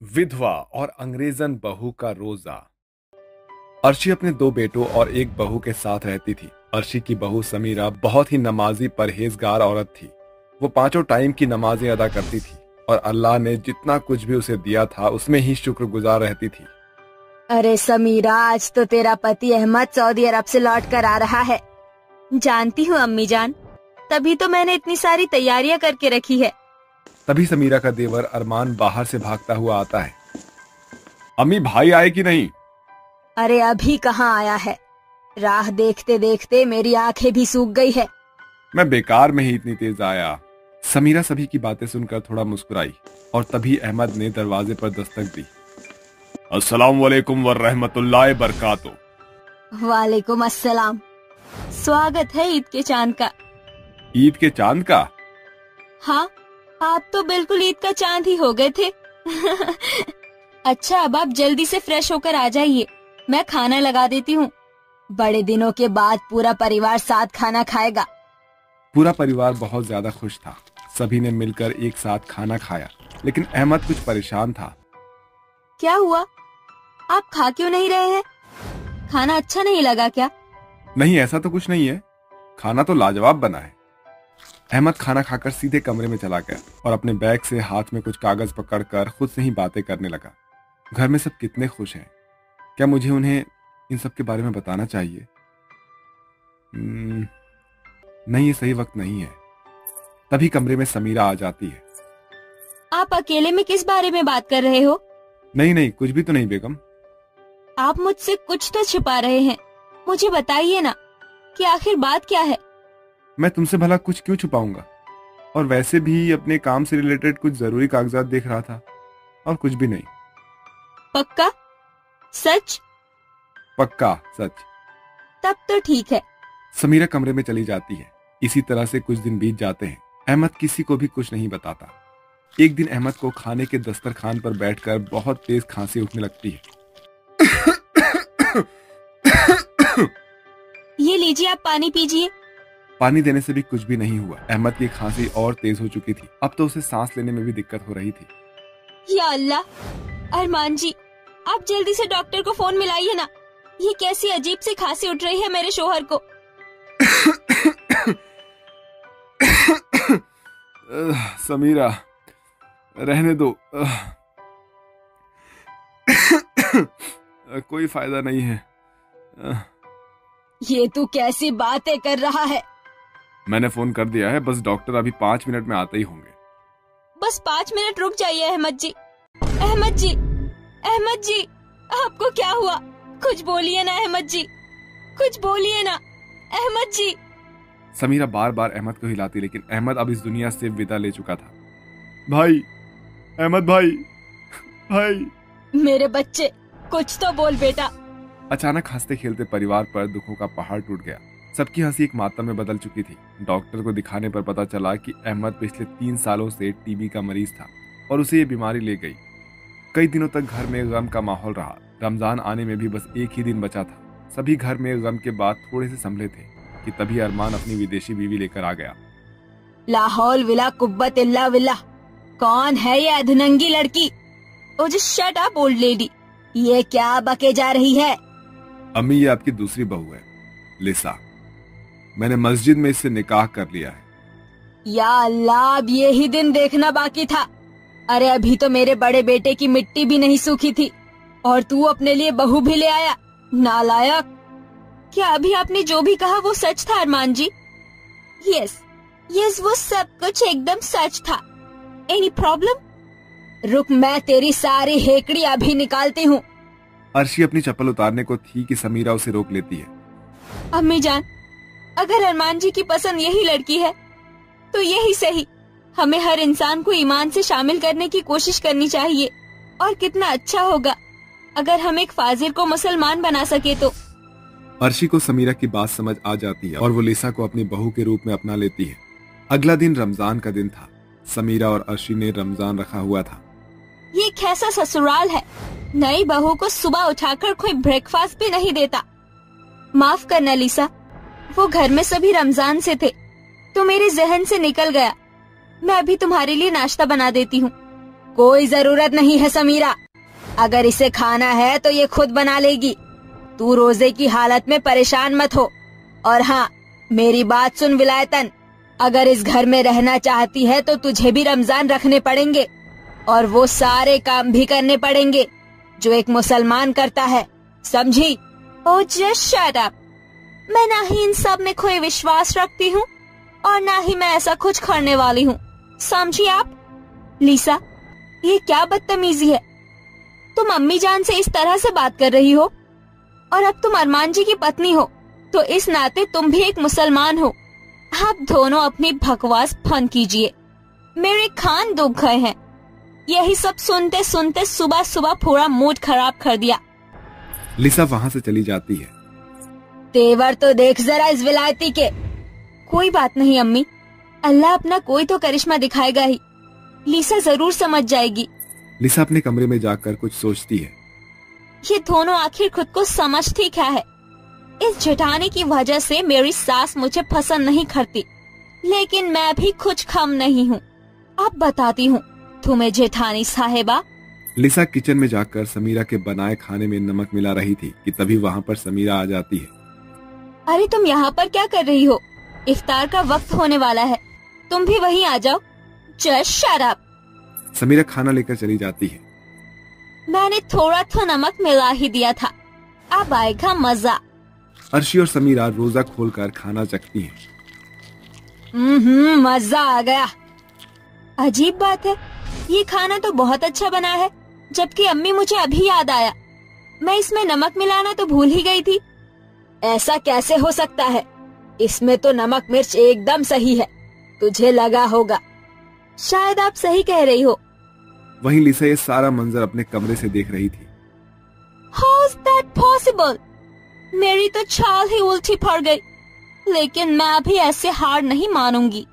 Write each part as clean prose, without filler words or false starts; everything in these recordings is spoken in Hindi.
विधवा और अंग्रेजन बहू का रोजा। अर्शी अपने दो बेटों और एक बहू के साथ रहती थी। अर्शी की बहू समीरा बहुत ही नमाजी परहेजगार औरत थी। वो पांचों टाइम की नमाजें अदा करती थी और अल्लाह ने जितना कुछ भी उसे दिया था उसमें ही शुक्रगुजार रहती थी। अरे समीरा, आज तो तेरा पति अहमद सऊदी अरब से लौट कर आ रहा है। जानती हूँ अम्मी जान, तभी तो मैंने इतनी सारी तैयारियां करके रखी है। तभी समीरा का देवर अरमान बाहर से भागता हुआ आता है। अम्मी, भाई आए कि नहीं? अरे अभी कहाँ आया है, राह देखते देखते मेरी आंखें भी सूख गई है। मैं बेकार में ही इतनी तेज आया। समीरा सभी की बातें सुनकर थोड़ा मुस्कुराई और तभी अहमद ने दरवाजे पर दस्तक दी। अस्सलाम वालेकुम व रहमतुल्लाहि बरकातो। वालेकुम अस्सलाम। स्वागत है ईद के चांद का। ईद के चांद का? हाँ, आप तो बिल्कुल ईद का चांद ही हो गए थे। अच्छा, अब आप जल्दी से फ्रेश होकर आ जाइए, मैं खाना लगा देती हूँ। बड़े दिनों के बाद पूरा परिवार साथ खाना खाएगा। पूरा परिवार बहुत ज्यादा खुश था। सभी ने मिलकर एक साथ खाना खाया, लेकिन अहमद कुछ परेशान था। क्या हुआ, आप खा क्यों नहीं रहे हैं? खाना अच्छा नहीं लगा क्या? नहीं, ऐसा तो कुछ नहीं है, खाना तो लाजवाब बना है। अहमद खाना खाकर सीधे कमरे में चला गया और अपने बैग से हाथ में कुछ कागज पकड़कर खुद से ही बातें करने लगा। घर में सब कितने खुश हैं, क्या मुझे उन्हें इन सब के बारे में बताना चाहिए? नहीं, ये सही वक्त नहीं है। तभी कमरे में समीरा आ जाती है। आप अकेले में किस बारे में बात कर रहे हो? नहीं, कुछ भी तो नहीं बेगम। आप मुझसे कुछ तो छिपा रहे हैं, मुझे बताइए ना कि आखिर बात क्या है। मैं तुमसे भला कुछ क्यों छुपाऊंगा, और वैसे भी अपने काम से रिलेटेड कुछ जरूरी कागजात देख रहा था, और कुछ भी नहीं। पक्का? सच? पक्का सच। तब तो ठीक है। समीरा कमरे में चली जाती है। इसी तरह से कुछ दिन बीत जाते हैं। अहमद किसी को भी कुछ नहीं बताता। एक दिन अहमद को खाने के दस्तरखान पर बैठकर बहुत तेज खांसी उठने लगती है। ये लीजिए, आप पानी पीजिए। पानी देने से भी कुछ भी नहीं हुआ। अहमद की खांसी और तेज हो चुकी थी। अब तो उसे सांस लेने में भी दिक्कत हो रही थी। या अल्लाह, अरमान जी, आप जल्दी से डॉक्टर को फोन मिलाइए ना। ये कैसी अजीब सी खांसी उठ रही है मेरे शोहर को। समीरा, रहने दो। कोई फायदा नहीं है। ये तू कैसी बातें कर रहा है? मैंने फोन कर दिया है, बस डॉक्टर अभी 5 मिनट में आते ही होंगे। बस 5 मिनट रुक जाइए अहमद जी। अहमद जी, अहमद जी, आपको क्या हुआ? कुछ बोलिए ना अहमद जी, कुछ बोलिए ना अहमद जी। समीरा बार बार अहमद को हिलाती, लेकिन अहमद अब इस दुनिया से विदा ले चुका था। भाई, अहमद भाई, भाई। मेरे बच्चे, कुछ तो बोल बेटा। अचानक हंसते खेलते परिवार पर दुखों का पहाड़ टूट गया। सबकी हंसी एक मातम में बदल चुकी थी। डॉक्टर को दिखाने पर पता चला कि अहमद पिछले 3 सालों से टीबी का मरीज था और उसे ये बीमारी ले गई। कई दिनों तक घर में गम का माहौल रहा। रमजान आने में भी बस एक ही दिन बचा था। सभी घर में गम के बाद थोड़े से संभले थे कि तभी अरमान अपनी विदेशी बीवी लेकर आ गया। ला हौल विला कुव्वत इल्ला बिल्लाह। कौन है ये अधनंगी लड़की? Oh just shut up old lady. ये क्या बके जा रही है? अम्मी, ये आपकी दूसरी बहू है, लिसा। मैंने मस्जिद में इससे निकाह कर लिया है। या अल्लाह, अब ये ही दिन देखना बाकी था। अरे अभी तो मेरे बड़े बेटे की मिट्टी भी नहीं सूखी थी और तू अपने लिए बहू भी ले आया, नालायक। क्या अभी आपने जो भी कहा वो सच था अरमान जी? यस, वो सब कुछ एकदम सच था। Any problem? रुक, मैं तेरी सारी हेकड़ी अभी निकालती हूँ। अर्शी अपनी चप्पल उतारने को थी कि समीरा उसे रोक लेती है। अम्मी जान, अगर अरमान जी की पसंद यही लड़की है तो यही सही। हमें हर इंसान को ईमान से शामिल करने की कोशिश करनी चाहिए। और कितना अच्छा होगा अगर हम एक फाजिल को मुसलमान बना सके तो। अर्शी को समीरा की बात समझ आ जाती है और वो लिसा को अपनी बहू के रूप में अपना लेती है। अगला दिन रमजान का दिन था। समीरा और अर्शी ने रमजान रखा हुआ था। ये कैसा ससुराल है, नई बहू को सुबह उठाकर कोई ब्रेकफास्ट भी नहीं देता। माफ करना लिसा, वो घर में सभी रमजान से थे तो मेरे जहन से निकल गया। मैं अभी तुम्हारे लिए नाश्ता बना देती हूँ। कोई जरूरत नहीं है समीरा, अगर इसे खाना है तो ये खुद बना लेगी। तू रोजे की हालत में परेशान मत हो। और हाँ, मेरी बात सुन विलायतन, अगर इस घर में रहना चाहती है तो तुझे भी रमजान रखने पड़ेंगे और वो सारे काम भी करने पड़ेंगे जो एक मुसलमान करता है, समझी? Oh just shut up. मैं ना ही इन सब में कोई विश्वास रखती हूँ और ना ही मैं ऐसा कुछ करने वाली हूँ, समझी आप? लीसा, ये क्या बदतमीजी है? तुम अम्मी जान से इस तरह से बात कर रही हो और अब तुम अरमान जी की पत्नी हो तो इस नाते तुम भी एक मुसलमान हो। आप दोनों अपनी बकवास बंद कीजिए, मेरे कान दुख गए हैं। यही सब सुनते सुनते सुबह सुबह पूरा मूड खराब कर दिया। लिसा वहाँ से चली जाती है। तेवर तो देख जरा इस विलायती के। कोई बात नहीं अम्मी, अल्लाह अपना कोई तो करिश्मा दिखाएगा ही, लीसा जरूर समझ जाएगी। लिसा अपने कमरे में जाकर कुछ सोचती है। ये दोनों आखिर खुद को समझती क्या है? इस जेठानी की वजह से मेरी सास मुझे पसंद नहीं करती, लेकिन मैं भी कुछ कम नहीं हूँ। अब बताती हूँ तुम्हें जेठानी साहिबा। लिसा किचन में जाकर समीरा के बनाए खाने में नमक मिला रही थी कि तभी वहाँ पर समीरा आ जाती है। अरे तुम यहाँ पर क्या कर रही हो? इफ्तार का वक्त होने वाला है, तुम भी वहीं आ जाओ। Just shut up. समीरा खाना लेकर चली जाती है। मैंने थोड़ा तो नमक मिला ही दिया था, अब आएगा मजा। अर्शी और समीरा रोजा खोलकर खाना चखती हैं। मजा आ गया। अजीब बात है, ये खाना तो बहुत अच्छा बना है, जबकि अम्मी मुझे अभी याद आया, मैं इसमें नमक मिलाना तो भूल ही गई थी। ऐसा कैसे हो सकता है? इसमें तो नमक मिर्च एकदम सही है, तुझे लगा होगा। शायद आप सही कह रही हो। वहीं लिसा ये सारा मंजर अपने कमरे से देख रही थी। How is that possible? मेरी तो चाल ही उल्टी पड़ गई, लेकिन मैं अभी ऐसे हार नहीं मानूंगी।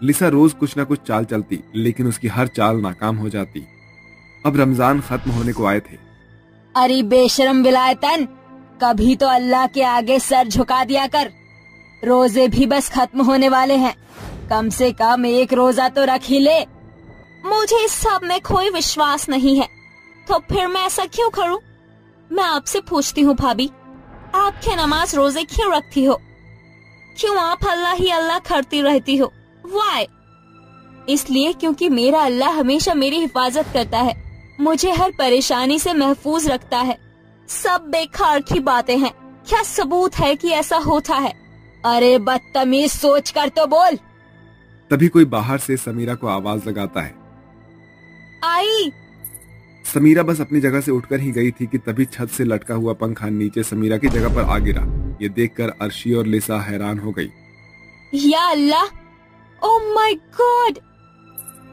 लिसा रोज कुछ न कुछ चाल चलती, लेकिन उसकी हर चाल नाकाम हो जाती। अब रमजान खत्म होने को आए थे। अरे बेशरम विलायतन, कभी तो अल्लाह के आगे सर झुका दिया कर। रोजे भी बस खत्म होने वाले हैं, कम से कम एक रोजा तो रख ही ले। मुझे इस सब में कोई विश्वास नहीं है, तो फिर मैं ऐसा क्यों करूं? मैं आपसे पूछती हूँ भाभी, आप क्या नमाज रोजे क्यों रखती हो? क्यों आप अल्लाह ही अल्लाह करती रहती हो? Why? इसलिए क्योंकि मेरा अल्लाह हमेशा मेरी हिफाजत करता है, मुझे हर परेशानी से महफूज रखता है। सब बेकार की बातें हैं, क्या सबूत है कि ऐसा होता है? अरे बदतमीज, सोच कर तो बोल। तभी कोई बाहर से समीरा को आवाज लगाता है। आई। समीरा बस अपनी जगह से उठकर ही गई थी कि तभी छत से लटका हुआ पंखा नीचे समीरा की जगह पर आ गिरा। ये देखकर अर्शी और लिसा हैरान हो गई। या अल्लाह, ओह माय गॉड।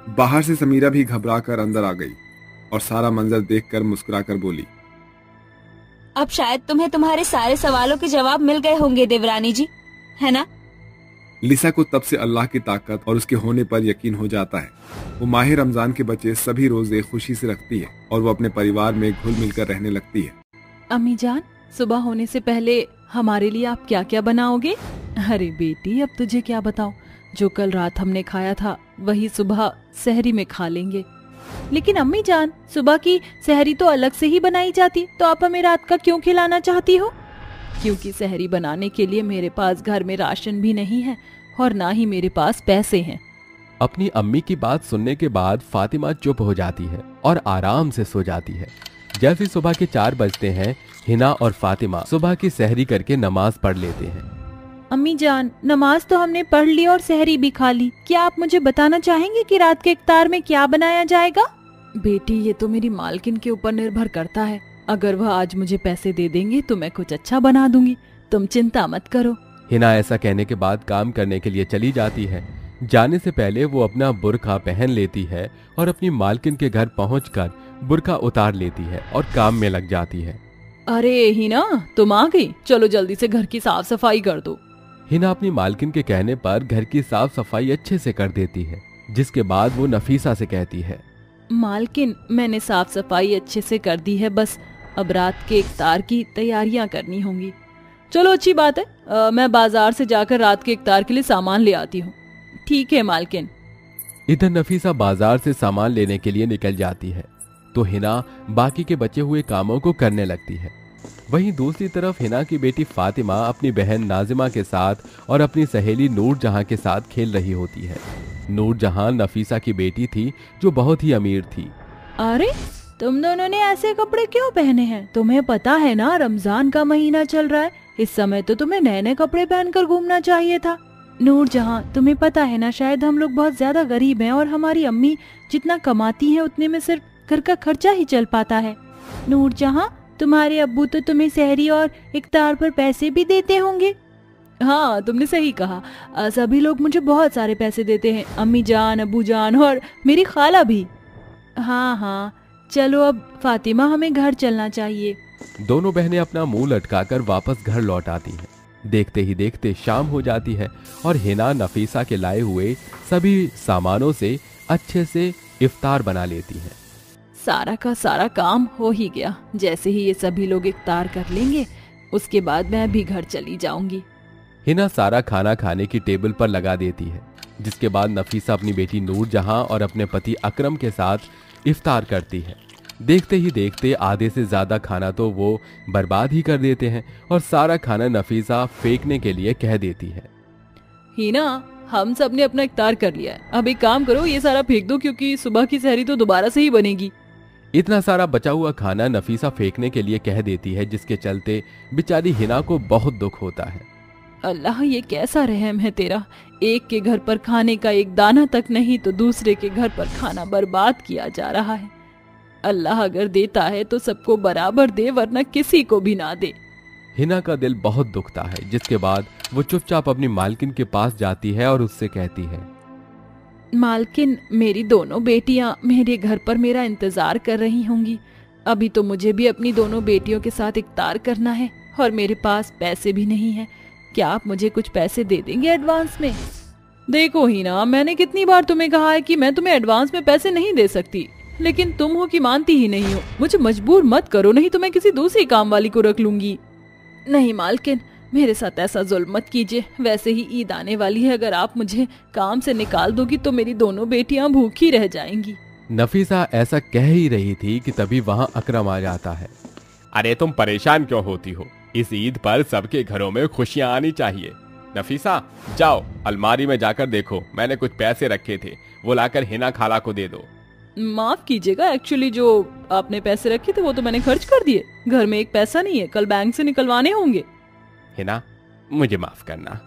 बाहर से समीरा भी घबराकर अंदर आ गई और सारा मंजर देखकर मुस्कुराकर बोली, अब शायद तुम्हें तुम्हारे सारे सवालों के जवाब मिल गए होंगे देवरानी जी, है ना? लिसा को तब से अल्लाह की ताकत और उसके होने पर यकीन हो जाता है। वो माह रमजान के बचे सभी रोजे खुशी से रखती है और वो अपने परिवार में घुल मिलकर रहने लगती है। अम्मी जान, सुबह होने से पहले हमारे लिए आप क्या क्या बनाओगे? अरे बेटी, अब तुझे क्या बताऊं, जो कल रात हमने खाया था वही सुबह सहरी में खा लेंगे। लेकिन अम्मी जान, सुबह की सहरी तो अलग से ही बनाई जाती, तो आप हमें रात का क्यों खिलाना चाहती हो? क्योंकि सहरी बनाने के लिए मेरे पास घर में राशन भी नहीं है और ना ही मेरे पास पैसे हैं। अपनी अम्मी की बात सुनने के बाद फातिमा चुप हो जाती है और आराम से सो जाती है। जैसे सुबह के 4 बजते हैं, हिना और फातिमा सुबह की सहरी करके नमाज पढ़ लेते हैं। अम्मी जान, नमाज तो हमने पढ़ ली और सहरी भी खा ली, क्या आप मुझे बताना चाहेंगे कि रात के इफ्तार में क्या बनाया जाएगा? बेटी, ये तो मेरी मालकिन के ऊपर निर्भर करता है, अगर वह आज मुझे पैसे दे देंगे तो मैं कुछ अच्छा बना दूंगी, तुम चिंता मत करो। हिना ऐसा कहने के बाद काम करने के लिए चली जाती है। जाने से पहले वो अपना बुर्का पहन लेती है और अपनी मालकिन के घर पहुंचकर बुर्का उतार लेती है और काम में लग जाती है। अरे हिना, तुम आ गई, चलो जल्दी से घर की साफ सफाई कर दो। हिना अपनी मालकिन के कहने पर घर की साफ सफाई अच्छे से कर देती है, जिसके बाद वो नफीसा से कहती है, मालकिन, मैंने साफ सफाई अच्छे से कर दी है, बस अब रात के इफ्तार की तैयारियां करनी होंगी। चलो अच्छी बात है, मैं बाजार से जाकर रात के इफ्तार के लिए सामान ले आती हूँ। ठीक है मालकिन। इधर नफीसा बाजार से सामान लेने के लिए निकल जाती है तो हिना बाकी के बचे हुए कामों को करने लगती है। वहीं दूसरी तरफ हिना की बेटी फातिमा अपनी बहन नाजिमा के साथ और अपनी सहेली नूरजहां के साथ खेल रही होती है। नूरजहां नफीसा की बेटी थी जो बहुत ही अमीर थी। अरे तुम दोनों ने ऐसे कपड़े क्यों पहने हैं? तुम्हें पता है ना रमजान का महीना चल रहा है, इस समय तो तुम्हें नए नए कपड़े पहनकर घूमना चाहिए था। नूरजहां, तुम्हें पता है ना शायद हम लोग बहुत ज्यादा गरीब हैं और हमारी अम्मी जितना कमाती हैं उतने में सिर्फ घर का खर्चा ही चल पाता है। नूरजहां, तुम्हारे अब्बू तो तुम्हें सहरी और इफ्तार पर पैसे भी देते होंगे। हाँ, तुमने सही कहा, सभी लोग मुझे बहुत सारे पैसे देते हैं, अम्मी जान, अब्बू जान और मेरी खाला भी। हाँ हाँ, चलो अब फातिमा हमें घर चलना चाहिए। दोनों बहनें अपना मुंह लटकाकर वापस घर लौट आती हैं। देखते ही देखते शाम हो जाती है और हिना नफीसा के लाए हुए सभी सामानों से अच्छे से इफ्तार बना लेती हैं। सारा का सारा काम हो ही गया। जैसे ही ये सभी लोग इफ्तार कर लेंगे उसके बाद मैं भी घर चली जाऊंगी। हिना सारा खाना खाने की टेबल पर लगा देती है, जिसके बाद नफीसा अपनी बेटी नूरजहां और अपने पति अकरम के साथ इफ्तार करती है। देखते ही देखते आधे से ज्यादा खाना तो वो बर्बाद ही कर देते हैं और सारा खाना नफीसा फेंकने के लिए कह देती है। हिना, हम सब ने अपना इफ्तार कर लिया है, अब एक काम करो, ये सारा फेंक दो क्योंकि सुबह की सहरी तो दोबारा से ही बनेगी। इतना सारा बचा हुआ खाना नफीसा फेंकने के लिए कह देती है, जिसके चलते बेचारी हिना को बहुत दुख होता है। अल्लाह, ये कैसा रहम है तेरा, एक के घर पर खाने का एक दाना तक नहीं तो दूसरे के घर पर खाना बर्बाद किया जा रहा है। अल्लाह अगर देता है तो सबको बराबर दे, वरना किसी को भी ना दे। हिना का दिल बहुत दुखता है, जिसके बाद वो चुपचाप अपनी मालकिन के पास जाती है और उससे कहती है, मालकिन, मेरी दोनों बेटियां मेरे घर पर मेरा इंतजार कर रही होंगी। अभी तो मुझे भी अपनी दोनों बेटियों के साथ इफ्तार करना है और मेरे पास पैसे भी नहीं है। क्या आप मुझे कुछ पैसे दे देंगे एडवांस में? देखो हिना, मैंने कितनी बार तुम्हें कहा है कि मैं तुम्हें एडवांस में पैसे नहीं दे सकती, लेकिन तुम हो कि मानती ही नहीं हो। मुझे मजबूर मत करो, नहीं तो मैं किसी दूसरी काम वाली को रख लूंगी। नहीं मालकिन, मेरे साथ ऐसा जुल्म मत कीजिए। वैसे ही ईद आने वाली है, अगर आप मुझे काम से निकाल दोगी तो मेरी दोनों बेटियां भूखी रह जाएंगी। नफीसा ऐसा कह ही रही थी कि तभी वहाँ अकरम आ जाता है। अरे तुम परेशान क्यों होती हो? इस ईद पर सबके घरों में खुशियां आनी चाहिए। नफीसा, जाओ अलमारी में जाकर देखो, मैंने कुछ पैसे रखे थे, वो लाकर हिना खाला को दे दो। माफ कीजिएगा, एक्चुअली जो आपने पैसे रखे थे वो तो मैंने खर्च कर दिए। घर में एक पैसा नहीं है, कल बैंक से निकलवाने होंगे। हिना, मुझे माफ करना,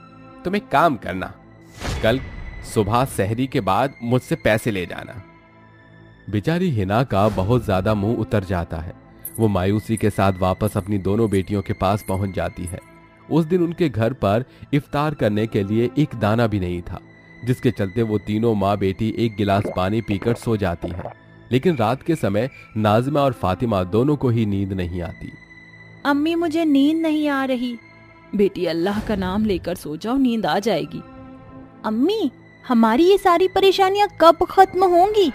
तुम एक काम करना, कल सुबह सहरी के बाद मुझसे पैसे ले जाना। बेचारी हिना का बहुत ज्यादा मुंह उतर जाता है। वो मायूसी के साथ वापस अपनी दोनों बेटियों के पास पहुंच जाती है। उस दिन उनके घर पर इफ्तार करने के लिए एक दाना भी नहीं था, जिसके चलते वो तीनों माँ बेटी एक गिलास पानी पीकर सो जाती है। लेकिन रात के समय नाजिमा और फातिमा दोनों को ही नींद नहीं आती। अम्मी, मुझे नींद नहीं आ रही। बेटी, अल्लाह का नाम लेकर सो जाओ, नींद आ जाएगी। अम्मी, हमारी ये सारी परेशानियां कब खत्म होंगी?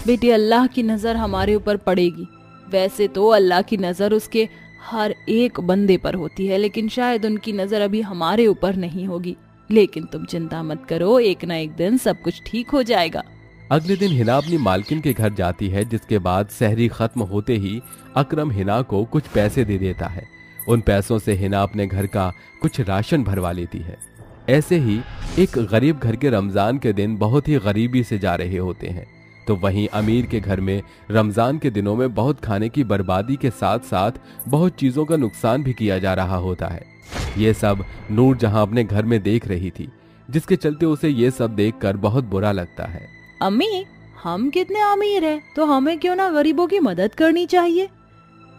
बेटी, अल्लाह की नजर हमारे ऊपर पड़ेगी। वैसे तो अल्लाह की नजर उसके हर एक बंदे पर होती है, लेकिन शायद उनकी नजर अभी हमारे ऊपर नहीं होगी। लेकिन तुम चिंता मत करो, एक ना एक दिन सब कुछ ठीक हो जाएगा। अगले दिन हिना अपनी मालकिन के घर जाती है, जिसके बाद सहरी खत्म होते ही अकरम हिना को कुछ पैसे दे देता है। उन पैसों से हिना अपने घर का कुछ राशन भरवा लेती है। ऐसे ही एक गरीब घर के रमजान के दिन बहुत ही गरीबी से जा रहे होते हैं, तो वहीं अमीर के घर में रमजान के दिनों में बहुत खाने की बर्बादी के साथ साथ बहुत चीजों का नुकसान भी किया जा रहा होता है। ये सब नूरजहां अपने घर में देख रही थी, जिसके चलते उसे ये सब देखकर बहुत बुरा लगता है। अम्मी, हम कितने अमीर हैं, तो हमें क्यों ना गरीबों की मदद करनी चाहिए।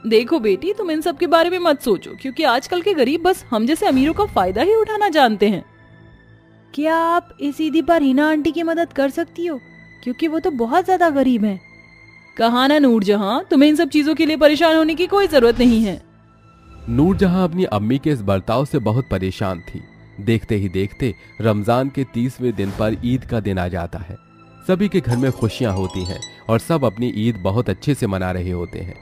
देखो बेटी, तुम इन सब के बारे में मत सोचो, क्योंकि आजकल के गरीब बस हम जैसे अमीरों का फायदा ही उठाना जानते हैं। क्या आप इस ईदी पर हिना आंटी की मदद कर सकती हो, क्योंकि वो तो बहुत ज्यादा गरीब हैं। कहा ना नूरजहां, तुम्हें इन सब चीजों के लिए परेशान होने की कोई जरूरत नहीं है। नूरजहां अपनी अम्मी के इस बर्ताव से बहुत परेशान थी। देखते ही देखते रमजान के 30वें दिन पर ईद का दिन आ जाता है। सभी के घर में खुशियां होती हैं और सब अपनी ईद बहुत अच्छे से मना रहे होते हैं।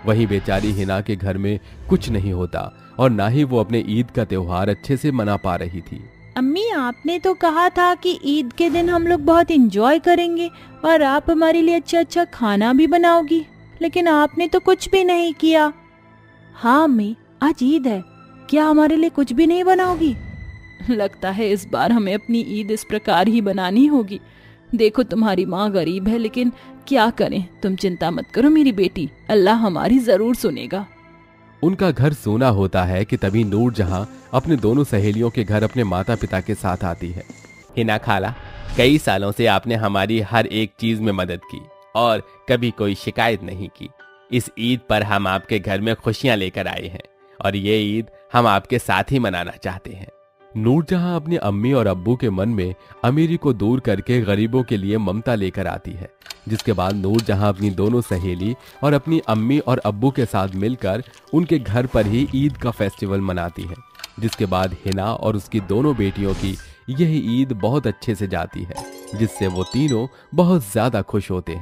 वहीं बेचारी हिना के घर में कुछ नहीं होता और ना ही वो अपने ईद का त्योहार अच्छे से मना पा रही थी। अम्मी, आपने तो कहा था कि ईद के दिन हम लोग बहुत एंजॉय करेंगे और आप हमारे लिए अच्छा अच्छा खाना भी बनाओगी, लेकिन आपने तो कुछ भी नहीं किया। हाँ अम्मी, आज ईद है, क्या हमारे लिए कुछ भी नहीं बनाओगी? लगता है इस बार हमें अपनी ईद इस प्रकार ही बनानी होगी। देखो तुम्हारी माँ गरीब है, लेकिन क्या करें। तुम चिंता मत करो मेरी बेटी, अल्लाह हमारी जरूर सुनेगा। उनका घर सोना होता है कि तभी नूरजहां अपने दोनों सहेलियों के घर अपने माता पिता के साथ आती है। हिना खाला, कई सालों से आपने हमारी हर एक चीज में मदद की और कभी कोई शिकायत नहीं की। इस ईद पर हम आपके घर में खुशियां लेकर आए हैं और ये ईद हम आपके साथ ही मनाना चाहते हैं। नूरजहां अपनी अम्मी और अब्बू के मन में अमीरी को दूर करके गरीबों के लिए ममता लेकर आती है, जिसके बाद नूरजहां अपनी दोनों सहेली और अपनी अम्मी और अब्बू के साथ मिलकर उनके घर पर ही ईद का फेस्टिवल मनाती है, जिसके बाद हिना और उसकी दोनों बेटियों की यह ईद बहुत अच्छे से जाती है, जिससे वो तीनों बहुत ज्यादा खुश होते हैं।